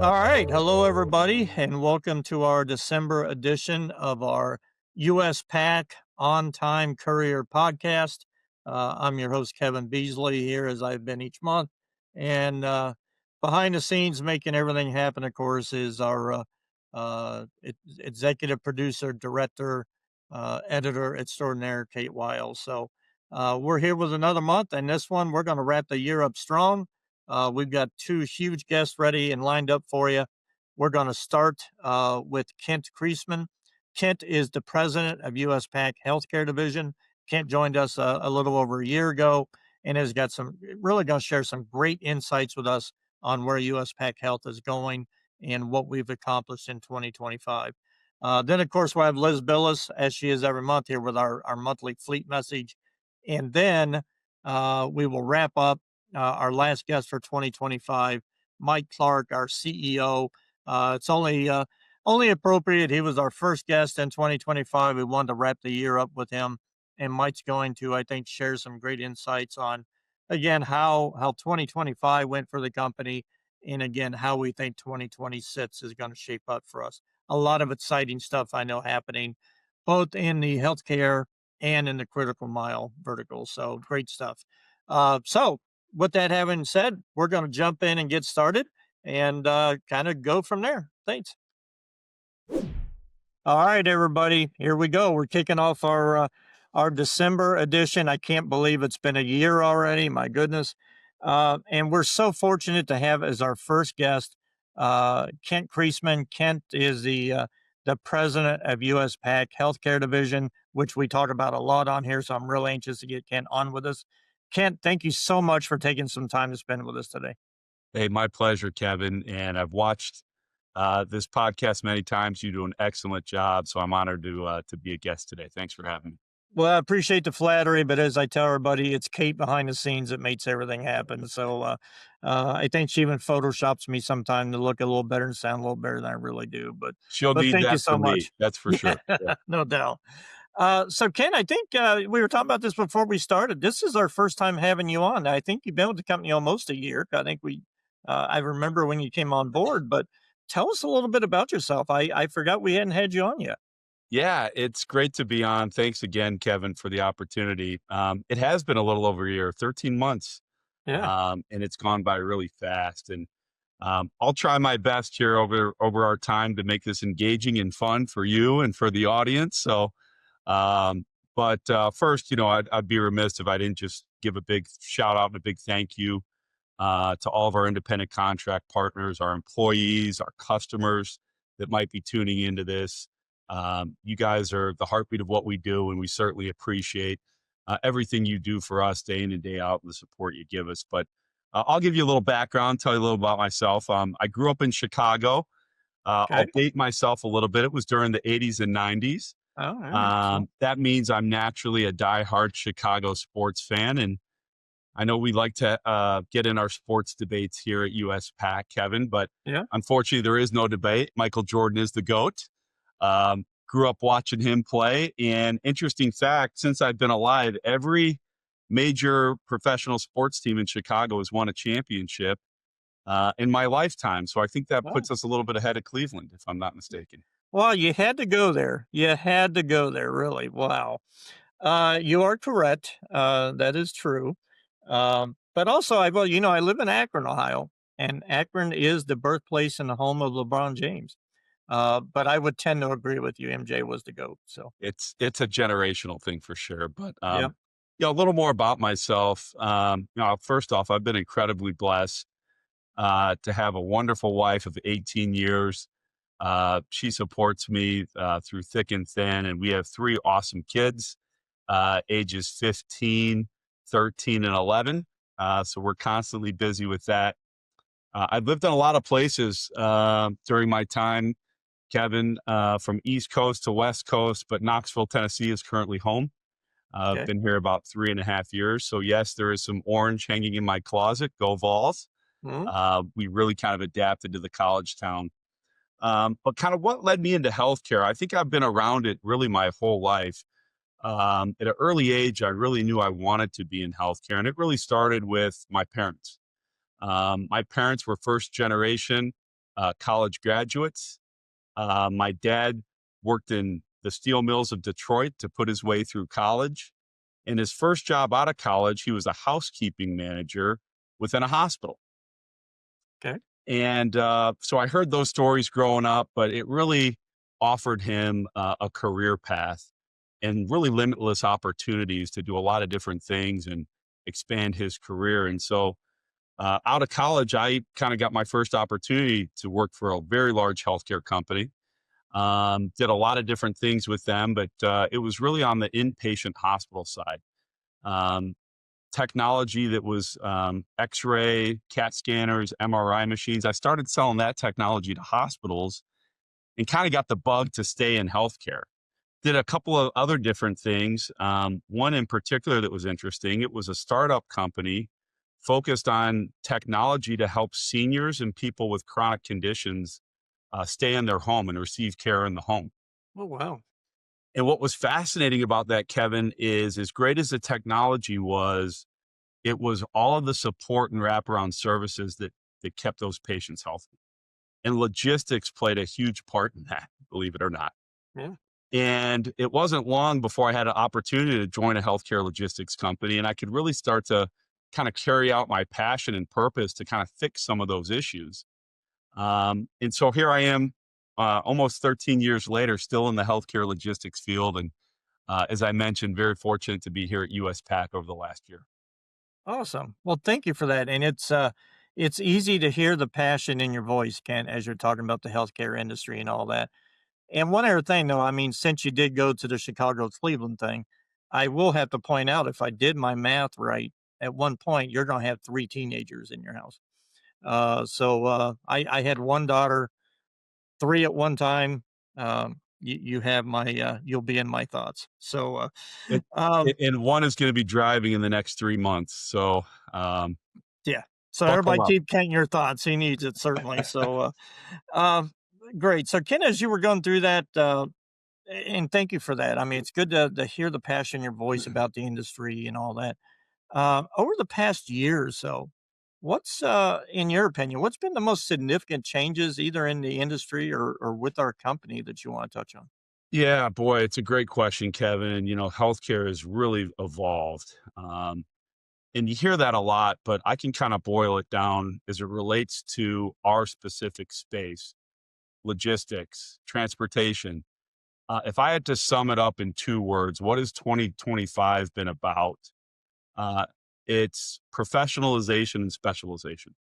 All right. Hello, everybody, and welcome to our December edition of our US PAC On Time Courier podcast. I'm your host, Kevin Beasley, here as I've been each month. And behind the scenes, making everything happen, of course, is our executive producer, director, editor extraordinaire, Kate Wiles. So we're here with another month, and this one, we're going to wrap the year up strong. We've got two huge guests ready and lined up for you. We're going to start with Kent Creasman. Kent is the president of US PAC Healthcare Division. Kent joined us a little over a year ago and has got really going to share some great insights with us on where US PAC Health is going and what we've accomplished in 2025. Then, of course, we'll have Liz Billias, as she is every month, here with our monthly fleet message. And then we will wrap up our last guest for 2025, Mike Clark, our CEO. It's only appropriate. He was our first guest in 2025. We wanted to wrap the year up with him, and Mike's going to, I think, share some great insights on, again, how 2025 went for the company, and again, how we think 2026 is going to shape up for us. A lot of exciting stuff I know happening, both in the healthcare and in the critical mile vertical. So great stuff. So with that having said, we're going to jump in and get started and kind of go from there. Thanks. All right, everybody, here we go. We're kicking off our December edition. I can't believe it's been a year already. My goodness. And we're so fortunate to have as our first guest, Kent Creasman. Kent is the president of US PAC Healthcare Division, which we talk about a lot on here. So I'm really anxious to get Kent on with us. Kent, thank you so much for taking some time to spend with us today. Hey, my pleasure, Kevin. And I've watched this podcast many times. You do an excellent job. So I'm honored to be a guest today. Thanks for having me. Well, I appreciate the flattery, but as I tell everybody, it's Kate behind the scenes that makes everything happen. So I think she even photoshops me sometime to look a little better and sound a little better than I really do. She'll But need thank you that so from me. much. That's for sure. Yeah. No doubt. So Ken, I think we were talking about this before we started. This is our first time having you on. I think you've been with the company almost a year. I think I remember when you came on board, but tell us a little bit about yourself. I forgot we hadn't had you on yet. Yeah, it's great to be on. Thanks again, Kevin, for the opportunity. It has been a little over a year, 13 months, Yeah. and it's gone by really fast. And I'll try my best here over our time to make this engaging and fun for you and for the audience. So, but first, I'd be remiss if I didn't just give a big shout out and a big thank you to all of our independent contract partners, our employees, our customers that might be tuning into this. You guys are the heartbeat of what we do, and we certainly appreciate everything you do for us day in and day out and the support you give us. But I'll give you a little background, tell you a little about myself. I grew up in Chicago. Okay. I'll date myself a little bit. It was during the 80s and 90s. All right. That means I'm naturally a diehard Chicago sports fan. And I know we like to get in our sports debates here at US PAC, Kevin, but Yeah. unfortunately, there is no debate. Michael Jordan is the GOAT. Grew up watching him play. And interesting fact, since I've been alive, every major professional sports team in Chicago has won a championship in my lifetime. So I think that Wow. puts us a little bit ahead of Cleveland, if I'm not mistaken. Well, you had to go there. You had to go there, really. Wow. You are correct. That is true. But also, I live in Akron, Ohio, and Akron is the birthplace and the home of LeBron James. But I would tend to agree with you. MJ was the GOAT. So, It's a generational thing for sure. But yeah. a little more about myself. First off, I've been incredibly blessed to have a wonderful wife of 18 years. She supports me through thick and thin, and we have three awesome kids, ages 15, 13, and 11. So we're constantly busy with that. I've lived in a lot of places during my time, Kevin, from East Coast to West Coast, but Knoxville, Tennessee is currently home. I've Okay. been here about 3.5 years. So yes, there is some orange hanging in my closet. Go Vols. Mhm. We really kind of adapted to the college town. But kind of what led me into healthcare, I think I've been around it really my whole life. At an early age, I really knew I wanted to be in healthcare, and it really started with my parents. My parents were first generation college graduates. My dad worked in the steel mills of Detroit to put his way through college. In his first job out of college, he was a housekeeping manager within a hospital. Okay. And so I heard those stories growing up, but it really offered him a career path and really limitless opportunities to do a lot of different things and expand his career. And so out of college, I kind of got my first opportunity to work for a very large healthcare company. Did a lot of different things with them, but it was really on the inpatient hospital side. Um, Technology that was X-ray, CAT scanners, MRI machines. I started selling that technology to hospitals and kind of got the bug to stay in healthcare. Did a couple of other different things. One in particular that was interesting. It was a startup company focused on technology to help seniors and people with chronic conditions stay in their home and receive care in the home. Oh, wow. And what was fascinating about that, Kevin, is as great as the technology was, it was all of the support and wraparound services that kept those patients healthy. And logistics played a huge part in that, believe it or not. Yeah. And it wasn't long before I had an opportunity to join a healthcare logistics company, and I could really start to kind of carry out my passion and purpose to kind of fix some of those issues. And so here I am, almost 13 years later, still in the healthcare logistics field. And as I mentioned, very fortunate to be here at US Pack over the last year. Awesome. Well, thank you for that. And it's easy to hear the passion in your voice, Kent, as you're talking about the healthcare industry and all that. And one other thing, though, I mean, since you did go to the Chicago Cleveland thing, I will have to point out if I did my math right, at one point you're going to have three teenagers in your house. I had one daughter, three at one time. You have my you'll be in my thoughts. It, Um, and one is going to be driving in the next 3 months. So yeah. So buckle everybody up. keep Kent in your thoughts. He needs it certainly. Um, great. So Ken, as you were going through that, and thank you for that. I mean, it's good to hear the passion in your voice about the industry and all that. Over the past year or so, what's, in your opinion, what's been the most significant changes either in the industry or with our company that you want to touch on? Yeah, boy, it's a great question, Kevin. And, healthcare has really evolved. And you hear that a lot, but I can kind of boil it down as it relates to our specific space, logistics, transportation. If I had to sum it up in 2 words, what has 2025 been about? Uh, it's professionalization and specialization.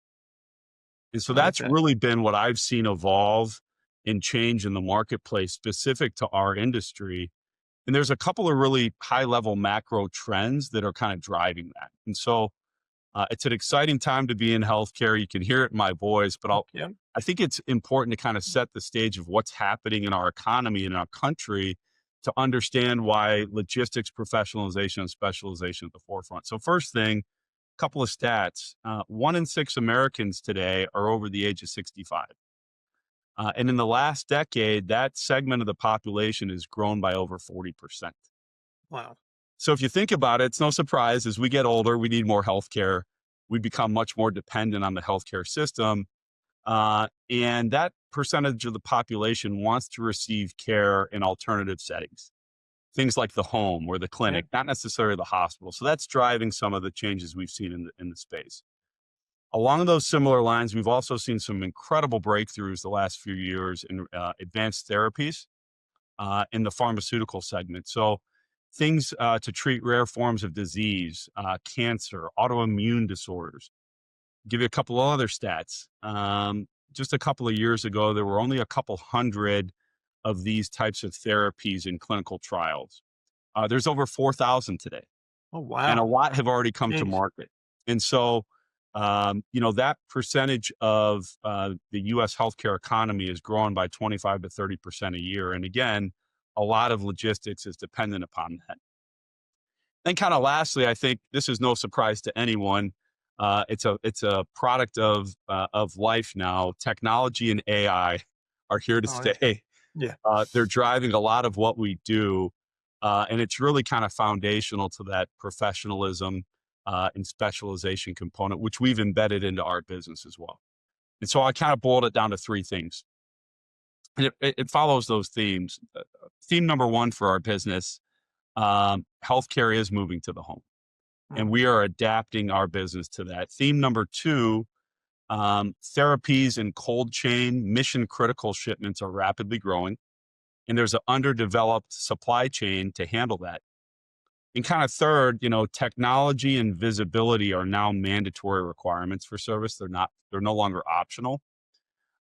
And so that's Okay. really been what I've seen evolve and change in the marketplace specific to our industry. And there's a couple of really high level macro trends that are kind of driving that. And so it's an exciting time to be in healthcare. You can hear it in my voice, but Yeah. I think it's important to kind of set the stage of what's happening in our economy and our country to understand why logistics professionalization and specialization at the forefront. So first thing, couple of stats. 1 in 6 Americans today are over the age of 65. And in the last decade, that segment of the population has grown by over 40%. Wow. So if you think about it, it's no surprise as we get older, we need more healthcare. We become much more dependent on the healthcare system. And that percentage of the population wants to receive care in alternative settings, things like the home or the Yeah. clinic, not necessarily the hospital. So that's driving some of the changes we've seen in the space. Along those similar lines, we've also seen some incredible breakthroughs the last few years in advanced therapies in the pharmaceutical segment. So things to treat rare forms of disease, cancer, autoimmune disorders. Give you a couple of other stats. Just a couple of years ago, there were only a couple hundred of these types of therapies in clinical trials. There's over 4,000 today, Oh, and a wow. lot have already come to Jeez. market. And so, that percentage of the US healthcare economy is growing by 25 to 30% a year. And again, a lot of logistics is dependent upon that. And kind of lastly, I think this is no surprise to anyone. It's a product of life now. Technology and AI are here to Oh, yeah. stay. Yeah. They're driving a lot of what we do, and it's really kind of foundational to that professionalism and specialization component, which we've embedded into our business as well. And so I kind of boiled it down to three things. And it follows those themes. Theme number one for our business, healthcare is moving to the home, and Mhm. we are adapting our business to that. Theme number two, therapies and cold chain mission critical shipments are rapidly growing, and there's an underdeveloped supply chain to handle that. And kind of third, technology and visibility are now mandatory requirements for service. They're no longer optional.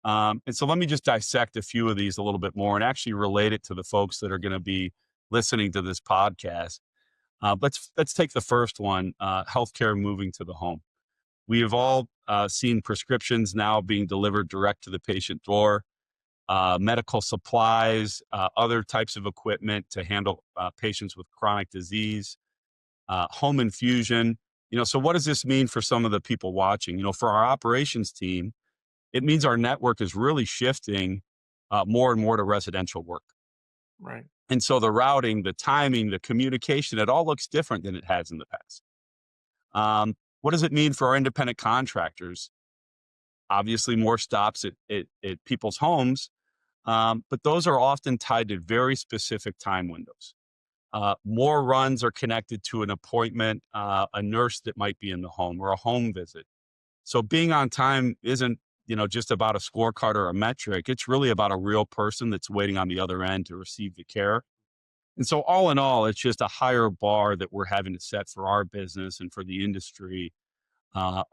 And so let me just dissect a few of these a little bit more and actually relate it to the folks that are going to be listening to this podcast. Let's take the first one, healthcare moving to the home. We have all seen prescriptions now being delivered direct to the patient door, medical supplies, other types of equipment to handle patients with chronic disease, home infusion. So what does this mean for some of the people watching? For our operations team, it means our network is really shifting more and more to residential work. Right. And so the routing, the timing, the communication, it all looks different than it has in the past. What does it mean for our independent contractors? Obviously, more stops at people's homes, but those are often tied to very specific time windows. More runs are connected to an appointment, a nurse that might be in the home, or a home visit. So being on time isn't, just about a scorecard or a metric. It's really about a real person that's waiting on the other end to receive the care. And so all in all, it's just a higher bar that we're having to set for our business and for the industry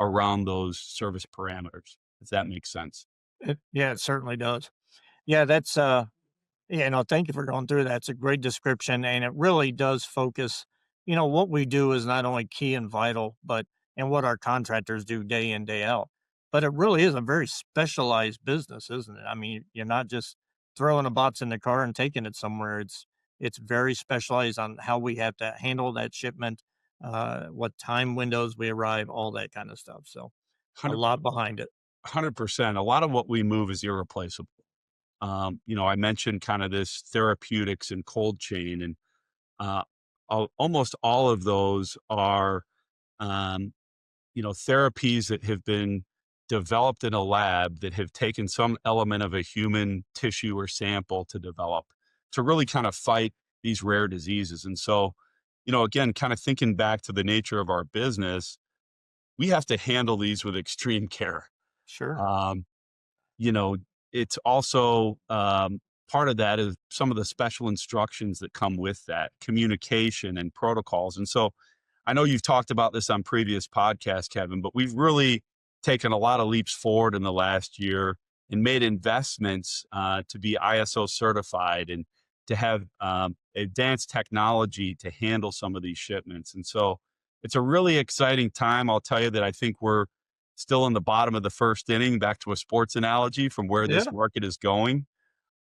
around those service parameters, if that makes sense. Yeah, it certainly does. Yeah, that's yeah, no, thank you for going through that. It's a great description, and it really does focus. What we do is not only key and vital, but and what our contractors do day in, day out. But it really is a very specialized business, isn't it? I mean, you're not just throwing a box in the car and taking it somewhere. It's very specialized on how we have to handle that shipment, what time windows we arrive, all that kind of stuff. So a 100, lot behind it. 100%. A lot of what we move is irreplaceable. I mentioned kind of this therapeutics and cold chain, and uh, almost all of those are um, therapies that have been developed in a lab that have taken some element of a human tissue or sample to develop to really kind of fight these rare diseases. And so, again, kind of thinking back to the nature of our business, we have to handle these with extreme care. Sure. Um, you know, it's also part of that is some of the special instructions that come with that communication and protocols. And so I know you've talked about this on previous podcasts, Kevin, but we've really taken a lot of leaps forward in the last year and made investments to be ISO certified and to have advanced technology to handle some of these shipments. And so it's a really exciting time. I'll tell you that I think we're still in the bottom of the first inning, back to a sports analogy from where this Yeah. market is going.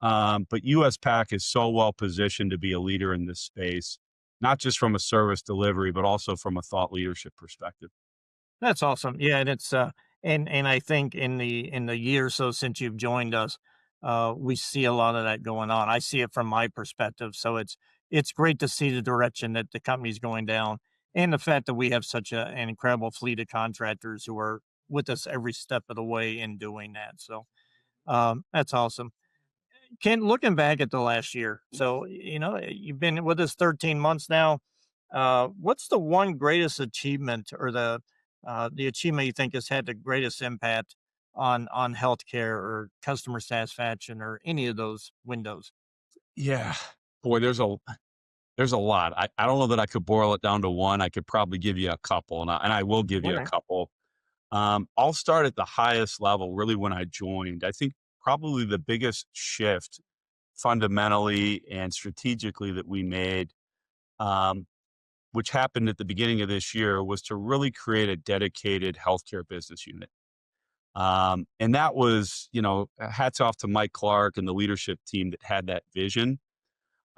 But US Pack is so well positioned to be a leader in this space, not just from a service delivery, but also from a thought leadership perspective. That's awesome. Yeah, and it's and I think in the year or so since you've joined us, we see a lot of that going on. I see it from my perspective. So it's great to see the direction that the company's going down and the fact that we have such an incredible fleet of contractors who are with us every step of the way in doing that. So that's awesome. Ken, looking back at the last year, so you've been with us 13 months now. What's the one greatest achievement or the achievement you think has had the greatest impact on healthcare or customer satisfaction or any of those windows? Yeah, boy, there's a lot. I don't know that I could boil it down to one. I could probably give you a couple, and I will give you a Okay. couple. I'll start at the highest level, really, when I joined. I think probably the biggest shift fundamentally and strategically that we made, um, which happened at the beginning of this year, was to really create a dedicated healthcare business unit. And that was, hats off to Mike Clark and the leadership team that had that vision.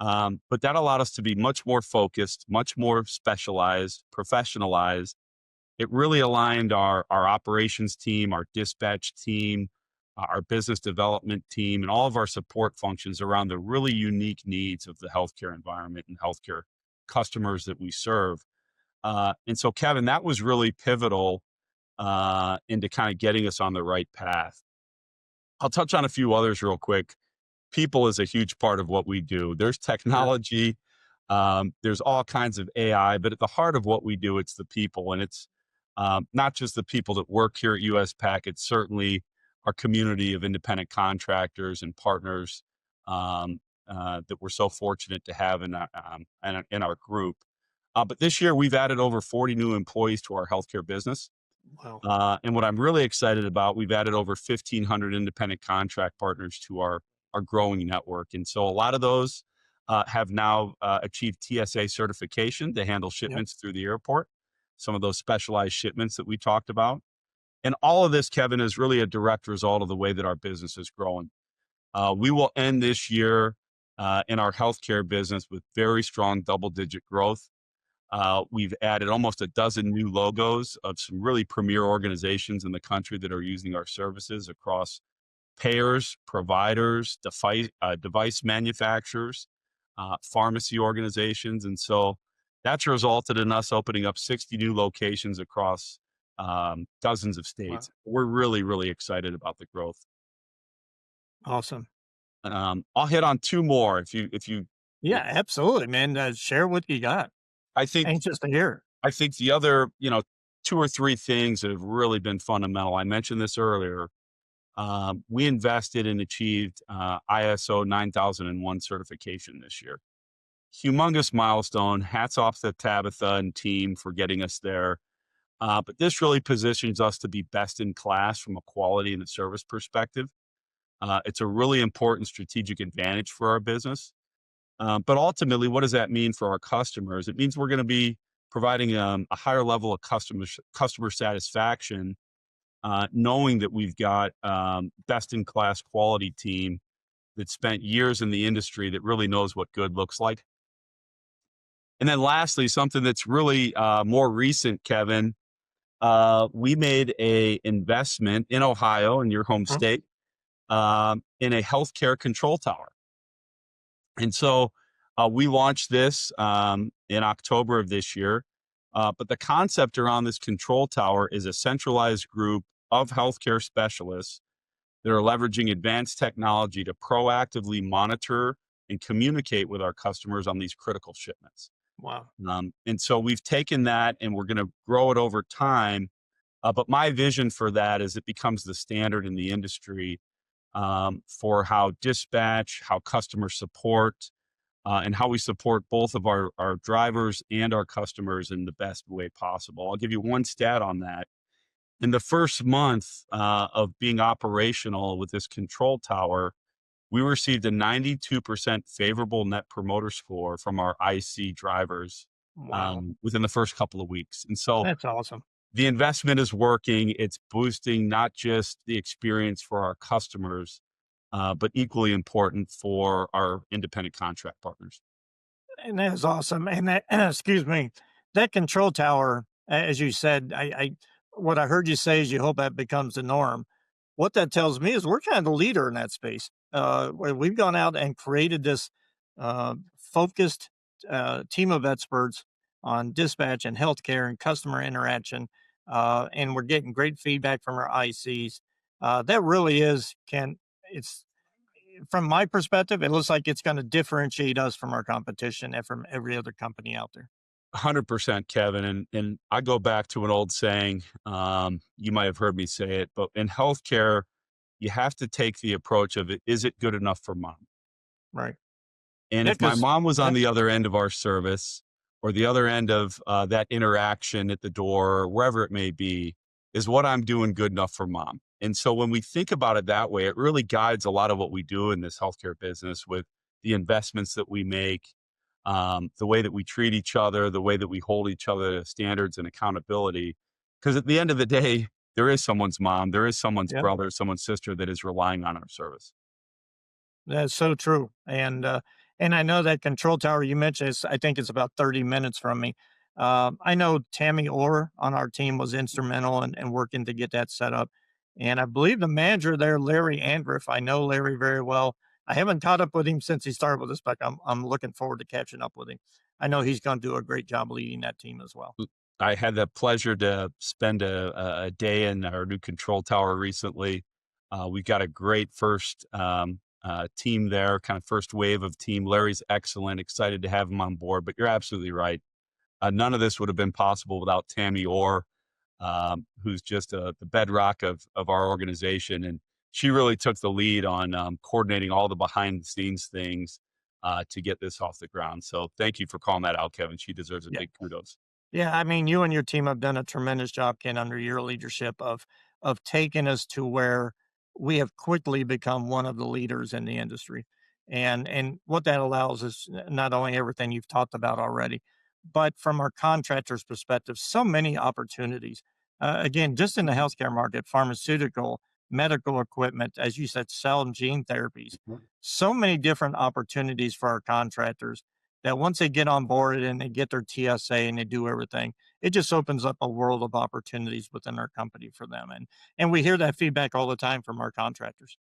But that allowed us to be much more focused, much more specialized, professionalized. It really aligned our operations team, our dispatch team, our business development team, and all of our support functions around the really unique needs of the healthcare environment and healthcare customers that we serve. And so, Kevin, that was really pivotal into kind of getting us on the right path. I'll touch on a few others real quick. People is a huge part of what we do. There's Sure. technology, there's all kinds of AI, but at the heart of what we do, it's the people, and it's not just the people that work here at US Pack. It's certainly our community of independent contractors and partners that we're so fortunate to have in our group. But this year, we've added over 40 new employees to our healthcare business. Wow. And what I'm really excited about, we've added over 1,500 independent contract partners to our growing network. And so a lot of those have now achieved TSA certification to handle Yep. shipments through the airport, some of those specialized shipments that we talked about. And all of this, Kevin, is really a direct result of the way that our business is growing. We will end this year in our healthcare business with very strong double digit growth. We've added almost a dozen new logos of some really premier organizations in the country that are using our services across payers, providers, device manufacturers, pharmacy organizations. And so that's resulted in us opening up 60 new locations across dozens of Wow. states. We're really, really excited about the growth. Awesome. I'll hit on two more Yeah, absolutely, man. Share what you got. I think Anxious to hear. I think the other, two or three things that have really been fundamental. I mentioned this earlier. We invested and achieved ISO 9001 certification this year. Humongous milestone. Hats off to Tabitha and team for getting us there. But this really positions us to be best in class from a quality and a service perspective. It's a really important strategic advantage for our business. But ultimately, what does that mean for our customers? It means we're going to be providing a higher level of customer satisfaction, knowing that we've got best in class quality team that spent years in the industry that really knows what good looks like. And then lastly, something that's really more recent, Kevin, we made a investment in Ohio, in your home Huh? state, in a healthcare control tower. And so we launched this in October of this year. But the concept around this control tower is a centralized group of healthcare specialists that are leveraging advanced technology to proactively monitor and communicate with our customers on these critical shipments. Wow. And so we've taken that and we're going to grow it over time. But my vision for that is it becomes the standard in the industry for how dispatch, how customer support, and how we support both of our drivers and our customers in the best way possible. I'll give you one stat on that. In the first month of being operational with this control tower, we received a 92% favorable net promoter score from our IC drivers Wow. within the first couple of weeks. And so That's awesome. the investment is working. It's boosting not just the experience for our customers, but equally important for our independent contract partners. And that is awesome. And that, excuse me, that control tower, as you said, what I heard you say is you hope that becomes the norm. What that tells me is we're kind of the leader in that space. Where we've gone out and created this focused team of experts on dispatch and healthcare and customer interaction, and we're getting great feedback from our ICs. That really is can it's from my perspective, it looks like it's going to differentiate us from our competition and from every other company out there. 100%, Kevin. And I go back to an old saying. You might have heard me say it, but in healthcare, you have to take the approach of it. Is it good enough for mom? Right. And Yeah. if my Because mom was yeah. on the other end of our service or the other end of that interaction at the door, or wherever it may be, is what I'm doing good enough for mom? And so when we think about it that way, it really guides a lot of what we do in this healthcare business with the investments that we make, the way that we treat each other, the way that we hold each other to standards and accountability. Because at the end of the day, there is someone's mom, there is someone's Yep. brother, someone's sister that is relying on our service. That's so true. And I know that control tower you mentioned is I think it's about 30 minutes from me. I know Tammy Orr on our team was instrumental in working to get that set up. And I believe the manager there, Larry Andriff, I know Larry very well. I haven't caught up with him since he started with us, but I'm looking forward to catching up with him. I know he's going to do a great job leading that team as well. I had the pleasure to spend a day in our new control tower recently. We've got a great first team there, kind of first wave of team. Larry's excellent. Excited to have him on board. But you're absolutely right. None of this would have been possible without Tammy Orr, who's just the bedrock of our organization, and she really took the lead on coordinating all the behind the scenes things to get this off the ground. So thank you for calling that out, Kevin. She deserves a Yeah. big kudos. Yeah, I mean, you and your team have done a tremendous job, Ken, under your leadership of taking us to where we have quickly become one of the leaders in the industry. And what that allows is not only everything you've talked about already, but from our contractors' perspective, so many opportunities. Again, just in the healthcare market, pharmaceutical, medical equipment, as you said, cell and gene therapies, so many different opportunities for our contractors that once they get on board and they get their TSA and they do everything, it just opens up a world of opportunities within our company for them. And we hear that feedback all the time from our contractors.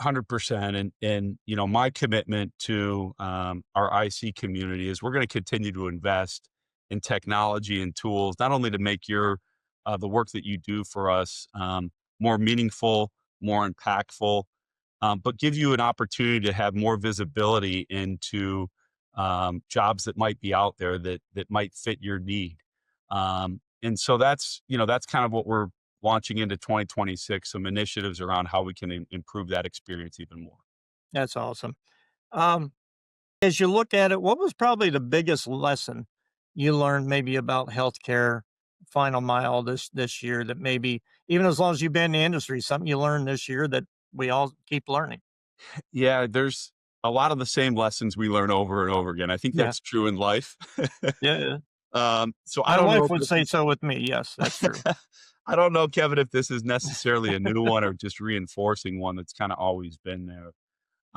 100%. And my commitment to our IC community is we're going to continue to invest in technology and tools, not only to make your the work that you do for us more meaningful, more impactful, but give you an opportunity to have more visibility into jobs that might be out there that might fit your need. And so that's kind of what we're launching into 2026, some initiatives around how we can improve that experience even more. That's awesome. Um, as you look at it, what was probably the biggest lesson you learned maybe about healthcare final mile this year that maybe even as long as you've been in the industry, something you learned this year that we all keep learning? Yeah, there's a lot of the same lessons we learn over and over again. I think Yeah. that's true in life. Yeah. Yeah. So I My don't know wife if would this say is, so with me. Yes, that's true. I don't know, Kevin, if this is necessarily a new one or just reinforcing one that's kind of always been there.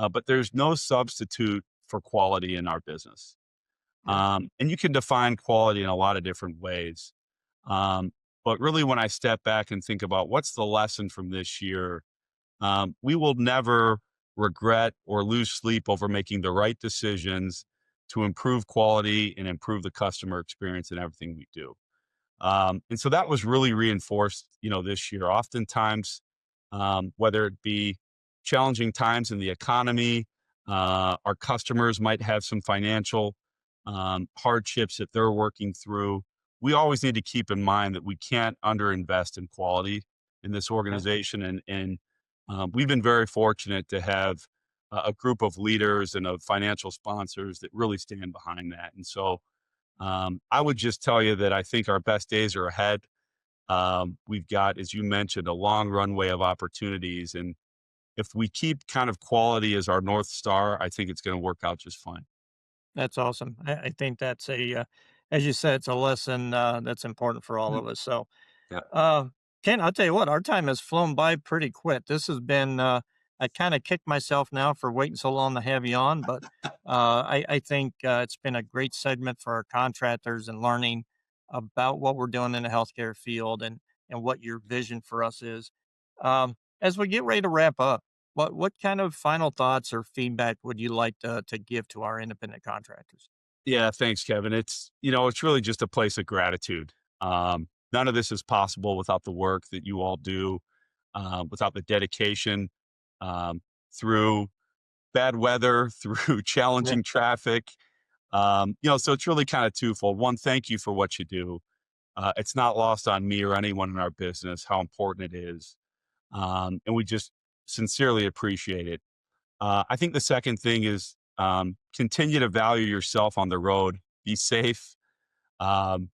But there's no substitute for quality in our business. Yeah. And you can define quality in a lot of different ways. Um, but really, when I step back and think about what's the lesson from this year, we will never regret or lose sleep over making the right decisions to improve quality and improve the customer experience in everything we do. And so that was really reinforced, this year. Oftentimes, whether it be challenging times in the economy, our customers might have some financial hardships that they're working through. We always need to keep in mind that we can't underinvest in quality in this Yeah. organization, and we've been very fortunate to have a group of leaders and of financial sponsors that really stand behind that. And so I would just tell you that I think our best days are ahead. We've got, as you mentioned, a long runway of opportunities. And if we keep kind of quality as our North Star, I think it's going to work out just fine. That's awesome. I think that's as you said, it's a lesson that's important for all Mm. of us. So, Yeah. uh, Ken, I'll tell you what, our time has flown by pretty quick. This has been, I kind of kicked myself now for waiting so long to have you on, but I think it's been a great segment for our contractors and learning about what we're doing in the healthcare field and what your vision for us is. As we get ready to wrap up, what kind of final thoughts or feedback would you like to give to our independent contractors? Yeah. Thanks, Kevin. It's really just a place of gratitude. None of this is possible without the work that you all do, without the dedication um, through bad weather, through Yeah. challenging traffic. So it's really kind of twofold. One, thank you for what you do. It's not lost on me or anyone in our business how important it is. And we just sincerely appreciate it. I think the second thing is continue to value yourself on the road, be safe, um,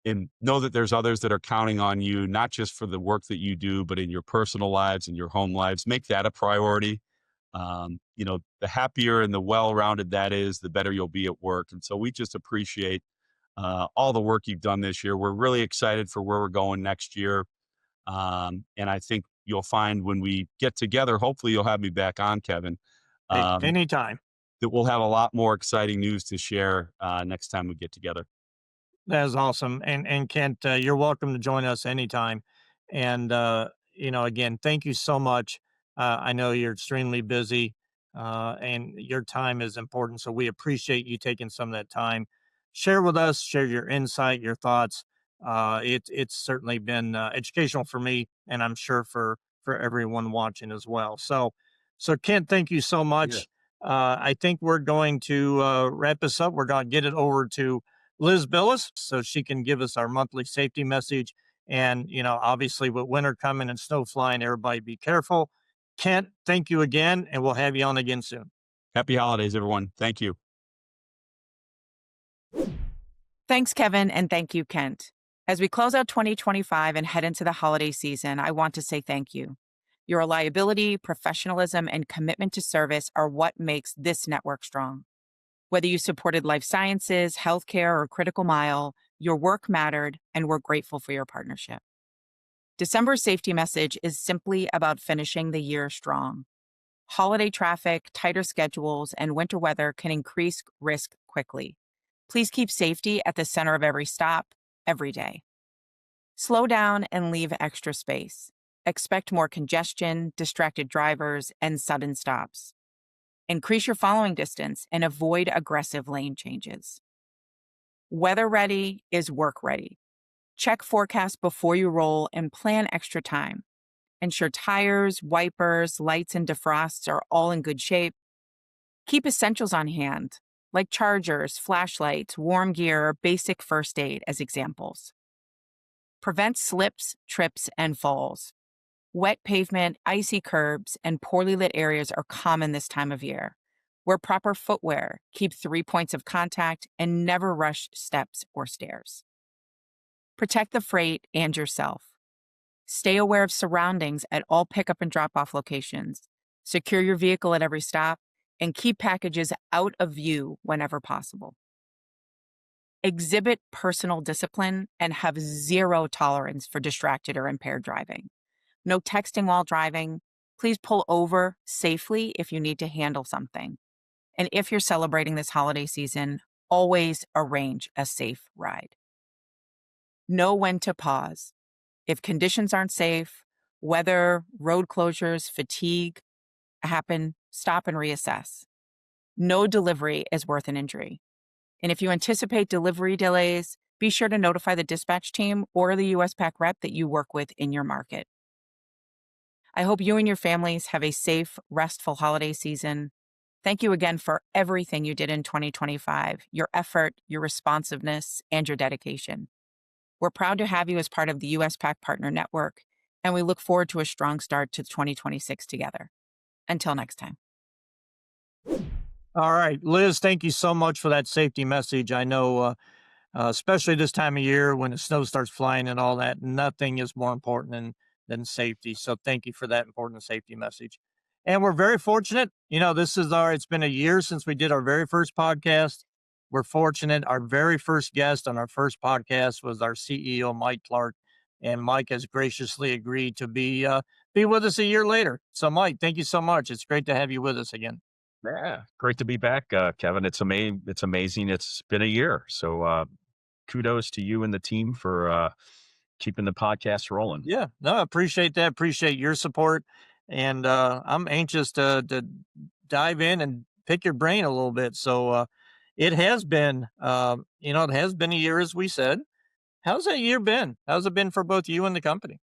and know that there's others that are counting on you, not just for the work that you do, but in your personal lives and your home lives. Make that a priority. The happier and the well rounded that is, the better you'll be at work. And so we just appreciate all the work you've done this year. We're really excited for where we're going next year. And I think you'll find when we get together, hopefully you'll have me back on, Kevin, Hey, um, anytime. that we'll have a lot more exciting news to share next time we get together. That is awesome. And Kent, you're welcome to join us anytime. And again, thank you so much. I know you're extremely busy, and your time is important. So we appreciate you taking some of that time. Share with us, share your insight, your thoughts. It's certainly been educational for me, and I'm sure for for everyone watching as well. So Kent, thank you so much. I think we're going to wrap this up. We're going to get it over to Liz Billis so she can give us our monthly safety message. And, obviously with winter coming and snow flying, everybody be careful. Kent, thank you again, and we'll have you on again soon. Happy holidays, everyone. Thank you. Thanks, Kevin, and thank you, Kent. As we close out 2025 and head into the holiday season, I want to say thank you. Your reliability, professionalism, and commitment to service are what makes this network strong. Whether you supported life sciences, healthcare, or critical mile, your work mattered, and we're grateful for your partnership. December's safety message is simply about finishing the year strong. Holiday traffic, tighter schedules, and winter weather can increase risk quickly. Please keep safety at the center of every stop, every day. Slow down and leave extra space. Expect more congestion, distracted drivers, and sudden stops. Increase your following distance and avoid aggressive lane changes. Weather ready is work ready. Check forecasts before you roll and plan extra time. Ensure tires, wipers, lights, and defrosts are all in good shape. Keep essentials on hand, like chargers, flashlights, warm gear, or basic first aid as examples. Prevent slips, trips, and falls. Wet pavement, icy curbs, and poorly lit areas are common this time of year. Wear proper footwear, keep 3 points of contact, and never rush steps or stairs. Protect the freight and yourself. Stay aware of surroundings at all pickup and drop-off locations. Secure your vehicle at every stop, and keep packages out of view whenever possible. Exhibit personal discipline and have zero tolerance for distracted or impaired driving. No texting while driving. Please pull over safely if you need to handle something. And if you're celebrating this holiday season, always arrange a safe ride. Know when to pause. If conditions aren't safe, weather, road closures, fatigue happen, stop and reassess. No delivery is worth an injury. And if you anticipate delivery delays, be sure to notify the dispatch team or the USPAC rep that you work with in your market. I hope you and your families have a safe, restful holiday season. Thank you again for everything you did in 2025, your effort, your responsiveness, and your dedication. We're proud to have you as part of the USPAC Partner Network, and we look forward to a strong start to 2026 together. Until next time. All right, Liz, thank you so much for that safety message. I know, especially this time of year when the snow starts flying and all that, nothing is more important than safety. So thank you for that important safety message. And we're very fortunate. It's been a year since we did our very first podcast. We're fortunate. Our very first guest on our first podcast was our CEO, Mike Clark. And Mike has graciously agreed to be with us a year later. So Mike, thank you so much. It's great to have you with us again. Yeah, great to be back, Kevin. It's amazing. It's been a year. So kudos to you and the team for keeping the podcast rolling. Yeah, no, I appreciate that. Appreciate your support. And I'm anxious to dive in and pick your brain a little bit. So it has been, it has been a year, as we said. How's that year been? How's it been for both you and the company?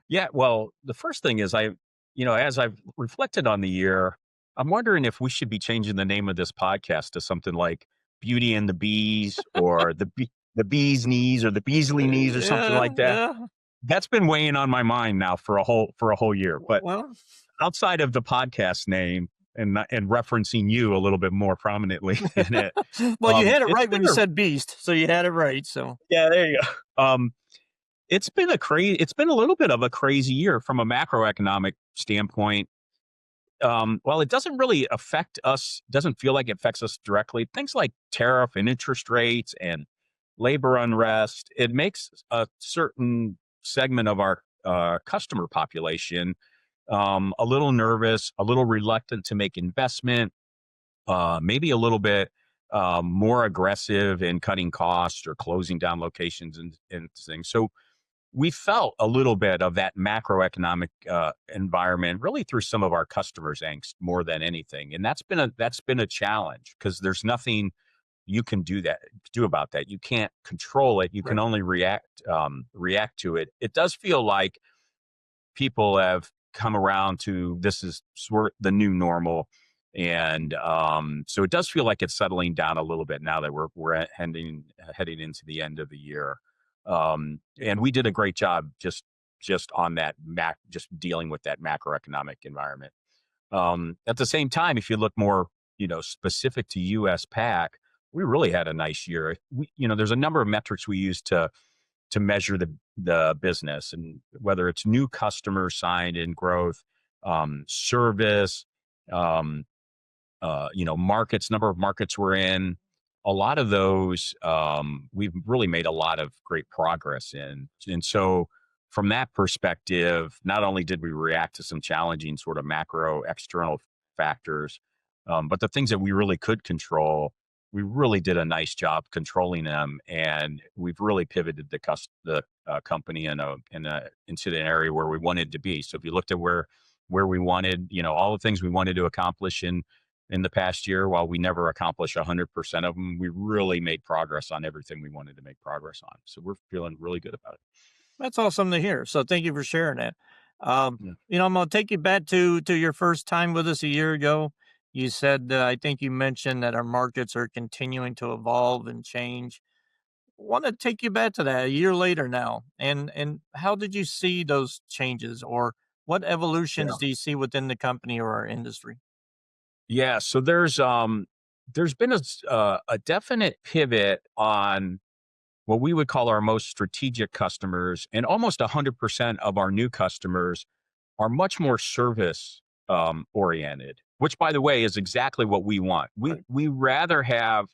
Yeah, well, the first thing is as I've reflected on the year, I'm wondering if we should be changing the name of this podcast to something like Beauty and the Bees or the Bee's Knees or the Beasley Knees or something like that. Yeah. That's been weighing on my mind now for a whole year. But Well, outside of the podcast name and referencing you a little bit more prominently in it. well, you had it it's right when been you a- said beast, so you had it right. So Yeah, there you go. It's been a little bit of a crazy year from a macroeconomic standpoint. While it doesn't really affect us, doesn't feel like it affects us directly, things like tariff and interest rates and labor unrest, it makes a certain segment of our customer population a little nervous, a little reluctant to make investment, maybe a little bit more aggressive in cutting costs or closing down locations and things. So we felt a little bit of that macroeconomic environment really through some of our customers' angst more than anything. And that's been a challenge because there's nothing you can do about that. You can't control it. You can only react to it. It does feel like people have come around to this is sort of the new normal. And so it does feel like it's settling down a little bit now that we're heading into the end of the year. And we did a great job just on that just dealing with that macroeconomic environment. At the same time, if you look more, specific to US PAC, we really had a nice year. There's a number of metrics we use to measure the business, and whether it's new customers signed in growth, service, markets, number of markets we're in, a lot of those, we've really made a lot of great progress in. And so from that perspective, not only did we react to some challenging sort of macro external factors, but the things that we really could control, we really did a nice job controlling them, and we've really pivoted the company into the area where we wanted to be. So if you looked at where we wanted, all the things we wanted to accomplish in the past year, while we never accomplished 100% of them, we really made progress on everything we wanted to make progress on. So we're feeling really good about it. That's awesome to hear. So thank you for sharing that. Yeah. I'm going to take you back to your first time with us a year ago. You said, I think you mentioned that our markets are continuing to evolve and change. Want to take you back to that a year later now, and how did you see those changes, or what evolutions do you see within the company or our industry? Yeah, so there's been a definite pivot on what we would call our most strategic customers, and almost 100% of our new customers are much more service oriented, which, by the way, is exactly what we want. We rather have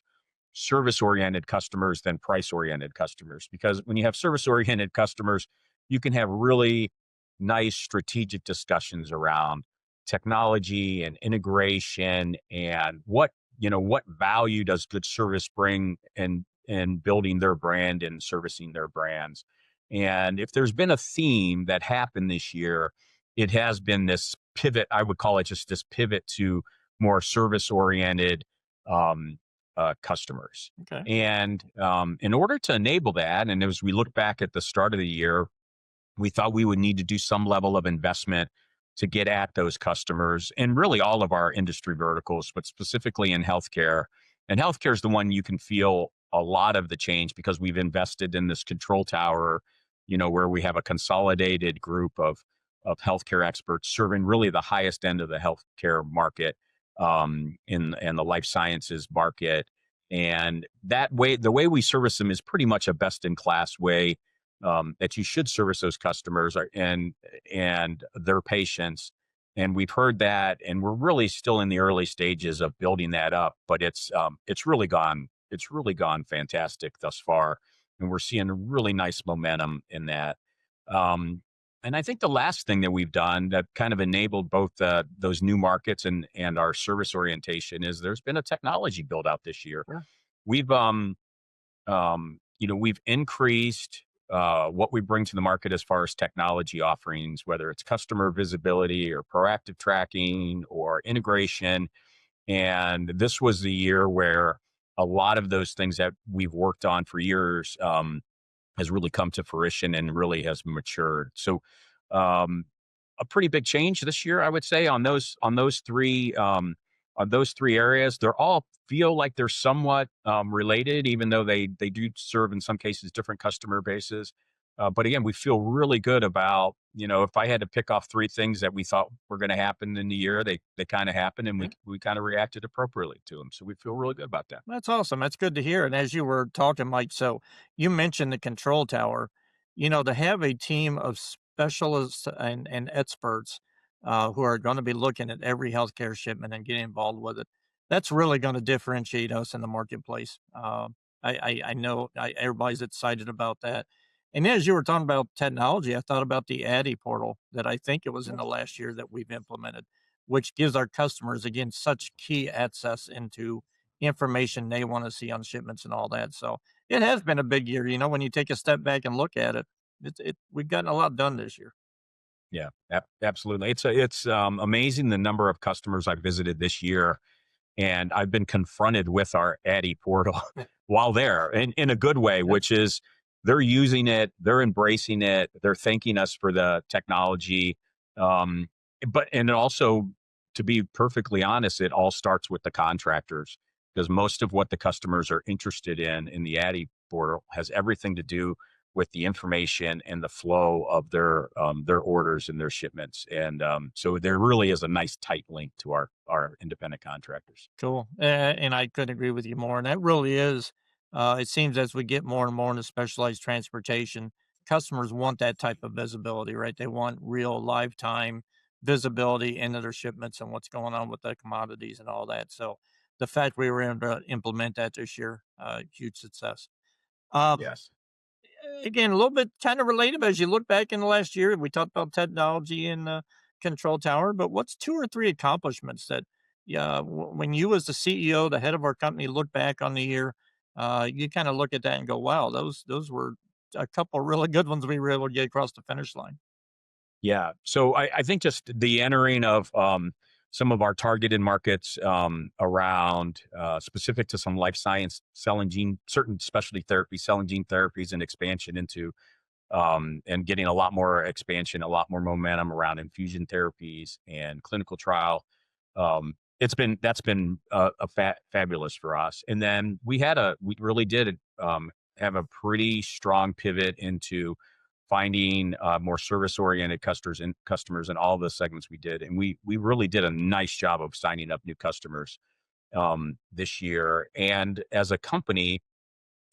service oriented customers than price oriented customers, because when you have service oriented customers, you can have really nice strategic discussions around technology and integration, and what value does good service bring in building their brand and servicing their brands. And if there's been a theme that happened this year, it has been this pivot. I would call it just this pivot to more service oriented customers. Okay. And in order to enable that, and as we look back at the start of the year, we thought we would need to do some level of investment to get at those customers, and really all of our industry verticals, but specifically in healthcare. And healthcare is the one you can feel a lot of the change, because we've invested in this control tower, where we have a consolidated group of healthcare experts serving really the highest end of the healthcare market, in the life sciences market. And the way we service them is pretty much a best in class way that you should service those customers and their patients. And we've heard that, and we're really still in the early stages of building that up, but it's really gone fantastic thus far. And we're seeing really nice momentum in that. And I think the last thing that we've done that kind of enabled both those new markets and our service orientation is there's been a technology build out this year. Yeah. We've increased what we bring to the market as far as technology offerings, whether it's customer visibility or proactive tracking or integration. And this was the year where a lot of those things that we've worked on for years has really come to fruition and really has matured. So a pretty big change this year, I would say, on those three areas. They're all feel like they're somewhat related, even though they do serve in some cases different customer bases. But again, we feel really good about, if I had to pick off three things that we thought were going to happen in the year, they kind of happened, and we kind of reacted appropriately to them. So we feel really good about that. That's awesome. That's good to hear. And as you were talking, Mike, so you mentioned the control tower, to have a team of specialists and experts who are going to be looking at every healthcare shipment and getting involved with it, that's really going to differentiate us in the marketplace. I know everybody's excited about that. And as you were talking about technology, I thought about the ADDI portal that I think it was in the last year that we've implemented, which gives our customers, again, such key access into information they want to see on shipments and all that. So it has been a big year. When you take a step back and look at it, we've gotten a lot done this year. Yeah, absolutely. It's amazing the number of customers I've visited this year, and I've been confronted with our ADDI portal while there, in a good way, which is they're using it, they're embracing it, they're thanking us for the technology. Um, and also, to be perfectly honest, it all starts with the contractors, because most of what the customers are interested in the Addy portal has everything to do with the information and the flow of their orders and their shipments. And so there really is a nice tight link to our independent contractors. Cool. And I couldn't agree with you more. And that really is, it seems as we get more and more into specialized transportation, customers want that type of visibility, right? They want real lifetime visibility into their shipments and what's going on with the commodities and all that. So the fact we were able to implement that this year, huge success. Um, Yes. Again, a little bit kind of related, but as you look back in the last year, we talked about technology and control tower, but what's two or three accomplishments that, yeah, when you as the CEO, the head of our company, look back on the year, you kind of look at that and go, wow, those were a couple really good ones we were able to get across the finish line. Yeah. So I think just the entering of some of our targeted markets around specific to some life science, cell and gene, certain specialty therapy, cell and gene therapies, and expansion into and getting a lot more expansion, a lot more momentum around infusion therapies and clinical trial. That's been fabulous for us. And then we really did have a pretty strong pivot into finding more service oriented customers in all the segments we did. And we really did a nice job of signing up new customers this year. And as a company,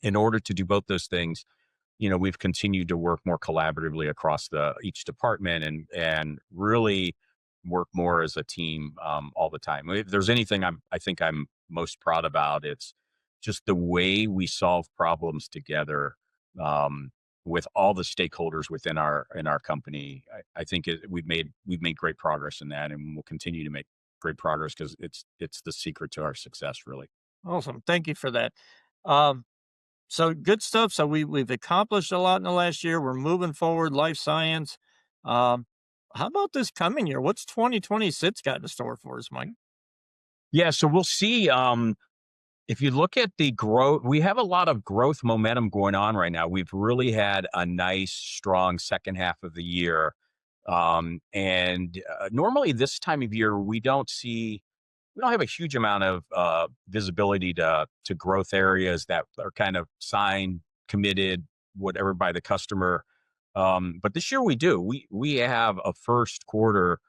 in order to do both those things, we've continued to work more collaboratively across each department and really work more as a team all the time. If there's anything I think I'm most proud about, it's just the way we solve problems together um, with all the stakeholders within our company. I think we've made great progress in that, and we'll continue to make great progress because it's the secret to our success, really. Awesome. Thank you for that. Um, So good stuff. So we've accomplished a lot in the last year. We're moving forward, life science. Um, how about this coming year? What's 2026 got in store for us, Mike? Yeah, so we'll see. If you look at the growth, we have a lot of growth momentum going on right now. We've really had a nice, strong second half of the year. And normally this time of year, we don't have a huge amount of visibility to growth areas that are kind of signed, committed, whatever by the customer. But this year we do. We have a first quarter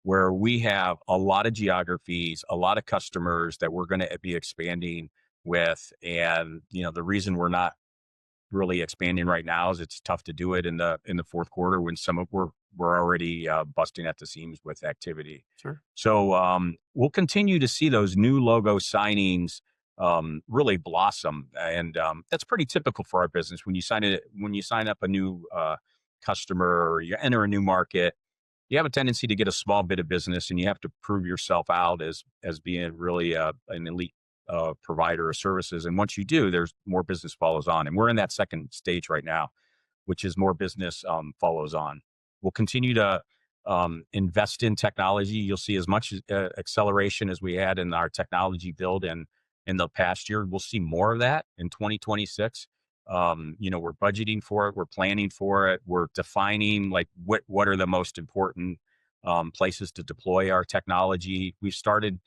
where we have a lot of geographies, a lot of customers that we're going to be expanding with. And the reason we're not really expanding right now is it's tough to do it in the fourth quarter when we're already busting at the seams with activity. Sure. So we'll continue to see those new logo signings really blossom, and that's pretty typical for our business. When you sign up a new customer or you enter a new market, you have a tendency to get a small bit of business, and you have to prove yourself out as being really an elite provider of services. And once you do, there's more business follows on, and we're in that second stage right now, which is more business follows on. We'll continue to invest in technology. You'll see as much acceleration as we had in our technology build in the past year. We'll see more of that in 2026. We're budgeting for it. We're planning for it. We're defining like what are the most important places to deploy our technology. We've started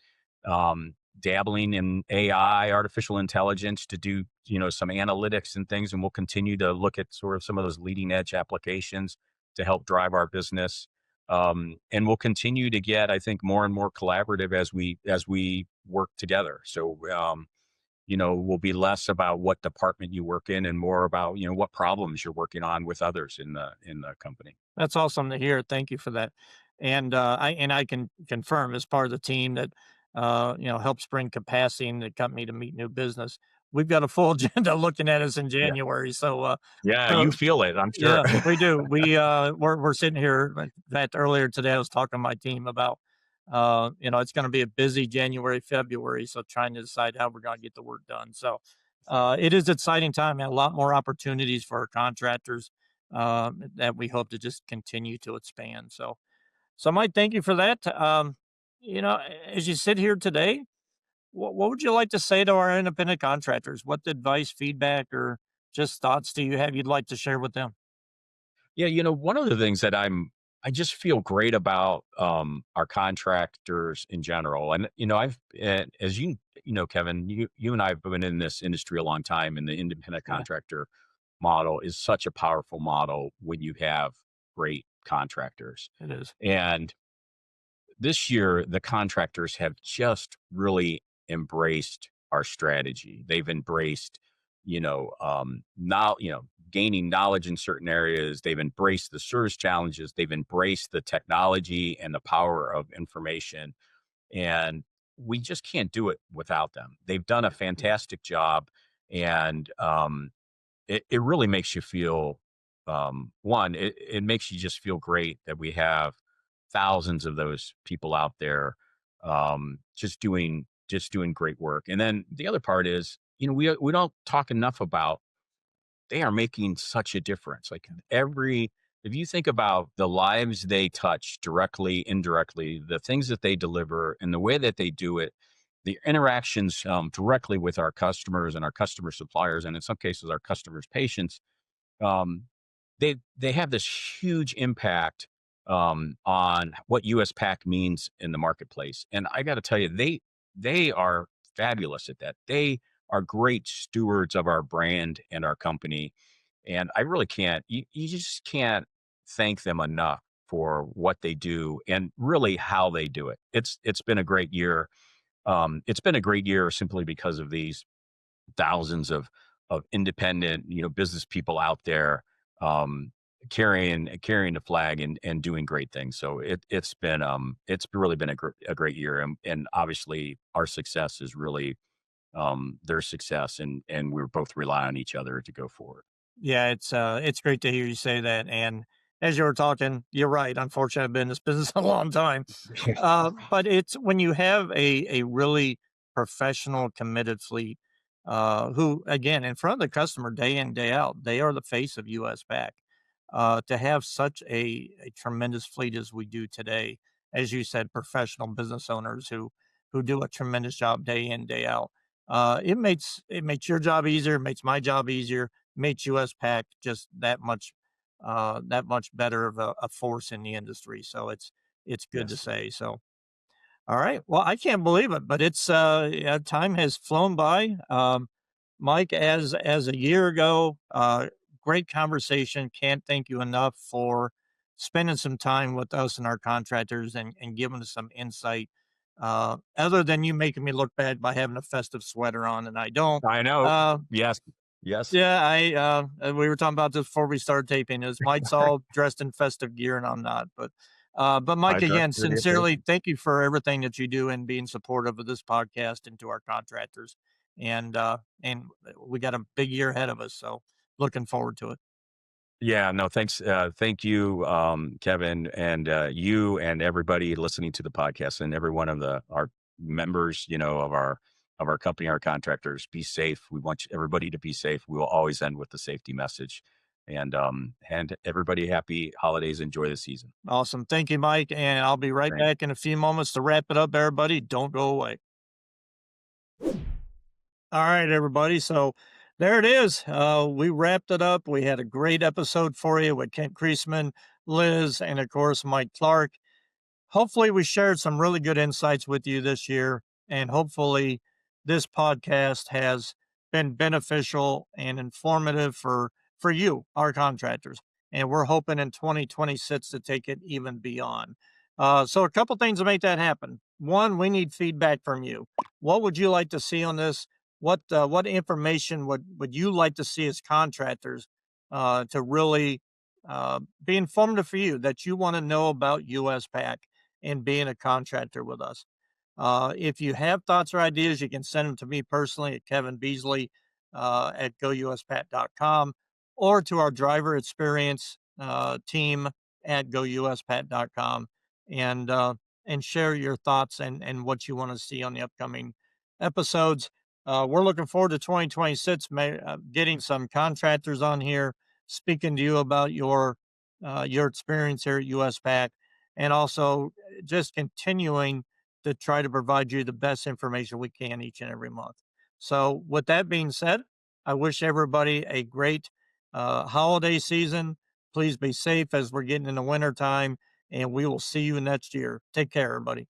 dabbling in AI, artificial intelligence, to do some analytics and things, and we'll continue to look at sort of some of those leading edge applications to help drive our business. And we'll continue to get, I think, more and more collaborative as we work together. So will be less about what department you work in and more about what problems you're working on with others in the company. That's awesome to hear. Thank you for that. And I can confirm as part of the team that helps bring capacity in the company to meet new business. We've got a full agenda looking at us in Yeah, January. yeah, So you feel it, I'm sure. yeah, we do. We're sitting here. In fact, earlier today, I was talking to my team about, it's going to be a busy January, February. So trying to decide how we're going to get the work done. So it is exciting time and a lot more opportunities for our contractors that we hope to just continue to expand. So Mike, thank you for that. As you sit here today, what would you like to say to our independent contractors? What advice, feedback, or just thoughts do you have you'd like to share with them? Yeah, one of the things that I just feel great about our contractors in general, and as Kevin, you and I have been in this industry a long time, and the independent Yeah, contractor model is such a powerful model when you have great contractors. it is. And this year, the contractors have just really embraced our strategy. They've embraced, now, gaining knowledge in certain areas. They've embraced the service challenges. They've embraced the technology and the power of information. And we just can't do it without them. They've done a fantastic job. And it really makes you feel, one, it makes you just feel great that we have thousands of those people out there, just doing great work. And then the other part is, we don't talk enough about, they are making such a difference. Like, if you think about the lives they touch directly, indirectly, the things that they deliver and the way that they do it, the interactions directly with our customers and our customer suppliers, and in some cases our customers' patients, um, they have this huge impact on what US Pack means in the marketplace. And I got to tell you, they are fabulous at that. They are great stewards of our brand and our company. And I really can't, you just can't thank them enough for what they do and really how they do it. It's been a great year. It's been a great year simply because of these thousands of independent, business people out there, um, carrying the flag and doing great things. So it's really been a great year, and obviously our success is really their success, and we're both rely on each other to go forward. Yeah, it's great to hear you say that. And as you were talking, you're right. Unfortunately, I've been in this business a long time. But it's when you have a really professional, committed fleet, who again in front of the customer day in, day out, they are the face of US Pack. To have such a tremendous fleet as we do today, as you said, professional business owners who do a tremendous job day in, day out. It makes your job easier, it makes my job easier, makes US Pack just that much better of a force in the industry. So it's good to Yes. say. So all right. Well, I can't believe it, but it's yeah, time has flown by. Mike, as a year ago, great conversation. Can't thank you enough for spending some time with us and our contractors and giving us some insight. Other than you making me look bad by having a festive sweater on, and I don't. I know. Uh, Yes. Yes. yeah, we were talking about this before we started taping. Is Mike's all dressed in festive gear and I'm not, but Mike, I dress again, for the occasion. sincerely, thank you for everything that you do and being supportive of this podcast and to our contractors. And we got a big year ahead of us, so looking forward to it. Yeah, no, thanks. Thank you, Kevin, and you and everybody listening to the podcast, and every one of our members, of our company, our contractors. Be safe. We want everybody to be safe. We will always end with the safety message, and everybody happy holidays. Enjoy the season. Awesome. Thank you, Mike. And I'll be right Thanks. back in a few moments to wrap it up, everybody. Don't go away. All right, everybody. So there it is. We wrapped it up. We had a great episode for you with Kent Creasman, Liz, and of course, Mike Clark. Hopefully, we shared some really good insights with you this year. And hopefully, this podcast has been beneficial and informative for you, our contractors. And we're hoping in 2026 to take it even beyond. So, a couple things to make that happen. One, we need feedback from you. What would you like to see on this? What information would you like to see as contractors to really be informative for you that you want to know about US Pack and being a contractor with us? If you have thoughts or ideas, you can send them to me personally at Kevin Beasley at gouspat.com or to our driver experience team at gouspat.com and share your thoughts and what you want to see on the upcoming episodes. We're looking forward to 2026, getting some contractors on here, speaking to you about your experience here at US Pack, and also just continuing to try to provide you the best information we can each and every month. So, with that being said, I wish everybody a great holiday season. Please be safe as we're getting in the winter time, and we will see you next year. Take care, everybody.